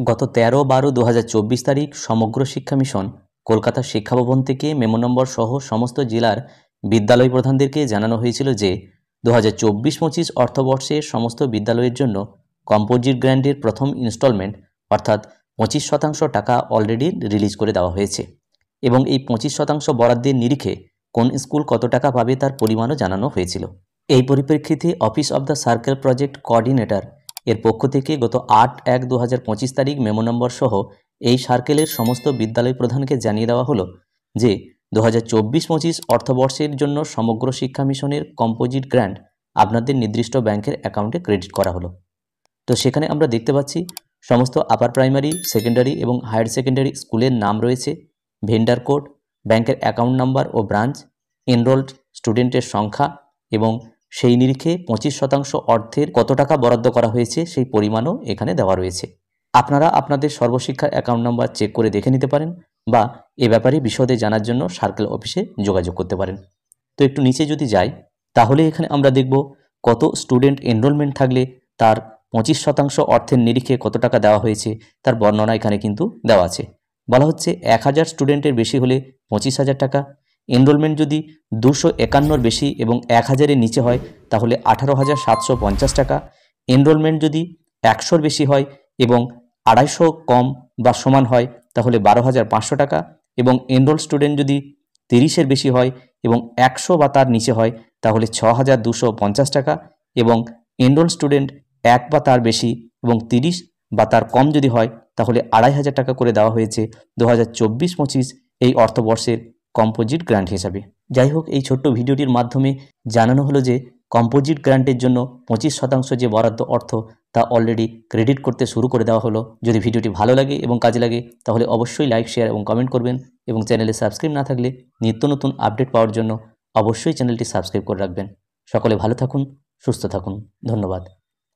গত 13-12-2024 তারিখ সমগ্র শিক্ষা মিশন কলকাতা শিক্ষা ভবন থেকে মেমো নম্বর সহ সমস্ত জেলার বিদ্যালয় প্রধানদেরকে জানানো হয়েছিল যে 2024-25 অর্থবর্ষে সমস্ত বিদ্যালয়ের জন্য কম্পোজিট গ্র্যান্টের প্রথম ইনস্টলমেন্ট অর্থাৎ 25% টাকা অলরেডি রিলিজ করে দেওয়া হয়েছে এবং এই 25% বরাদ্দের নিরিখে কোন স্কুল কত টাকা পাবে তার পরিমাণও জানানো হয়েছিল। এই পরিপ্রেক্ষিতে office of the circle project coordinator এর পক্ষ থেকে গত 8-1-2025 তারিখ মেমো নম্বর সহ এই সার্কেলের সমস্ত বিদ্যালয় প্রধানকে জানিয়ে দেওয়া হলো যে 2024-25 অর্থবর্ষের জন্য সমগ্র শিক্ষা মিশনের কম্পোজিট গ্র্যান্ট আপনাদের নির্দিষ্ট ব্যাংকের অ্যাকাউন্টে ক্রেডিট করা হলো। তো সেখানে আমরা দেখতে পাচ্ছি সমস্ত আপার প্রাইমারি, সেকেন্ডারি এবং হায়ার সেকেন্ডারি স্কুলের নাম রয়েছে, ভেন্ডার কোড, ব্যাংকের অ্যাকাউন্ট নাম্বার ও ব্রাঞ্চ, এনরোলড স্টুডেন্টের সংখ্যা এবং সেই নিরিখে 25% অর্থের কত টাকা বরাদ্দ করা হয়েছে সেই পরিমাণও এখানে দেওয়া রয়েছে। আপনারা আপনাদের সর্বশিক্ষার অ্যাকাউন্ট নাম্বার চেক করে দেখে নিতে পারেন বা এ ব্যাপারে বিশদে জানার জন্য সার্কেল অফিসে যোগাযোগ করতে পারেন। তো একটু নিচে যদি যাই তাহলে এখানে আমরা দেখব কত স্টুডেন্ট এনরোলমেন্ট থাকলে তার 25% অর্থের নিরিখে কত টাকা দেওয়া হয়েছে তার বর্ণনা এখানে কিন্তু দেওয়া আছে। বলা হচ্ছে 1000 স্টুডেন্টের বেশি হলে 25,000 টাকা, এনরোলমেন্ট যদি 251 বেশি এবং 1000-এর নিচে হয় তাহলে 18,750 টাকা, এনরোলমেন্ট যদি 100-র বেশি হয় এবং 250 কম বা সমান হয় তাহলে 12,500 টাকা এবং এনরোল স্টুডেন্ট যদি 30-এর বেশি হয় এবং 100 বা তার নিচে হয় তাহলে 6,250 টাকা এবং এনরোল স্টুডেন্ট 1 বা তার বেশি এবং 30 বা তার কম যদি হয় তাহলে 2,500 টাকা করে দেওয়া হয়েছে 2024-25 এই অর্থবর্ষের কম্পোজিট গ্র্যান্ট হিসাবে। যাই হোক, এই ছোট্ট ভিডিওটির মাধ্যমে জানানো হলো যে কম্পোজিট গ্র্যান্টের জন্য 25% যে বরাদ্দ অর্থ তা অলরেডি ক্রেডিট করতে শুরু করে দেওয়া হলো। যদি ভিডিওটি ভালো লাগে এবং কাজে লাগে তাহলে অবশ্যই লাইক, শেয়ার এবং কমেন্ট করবেন এবং চ্যানেলে সাবস্ক্রাইব না থাকলে নিত্য নতুন আপডেট পাওয়ার জন্য অবশ্যই চ্যানেলটি সাবস্ক্রাইব করে রাখবেন। সকলে ভালো থাকুন, সুস্থ থাকুন, ধন্যবাদ।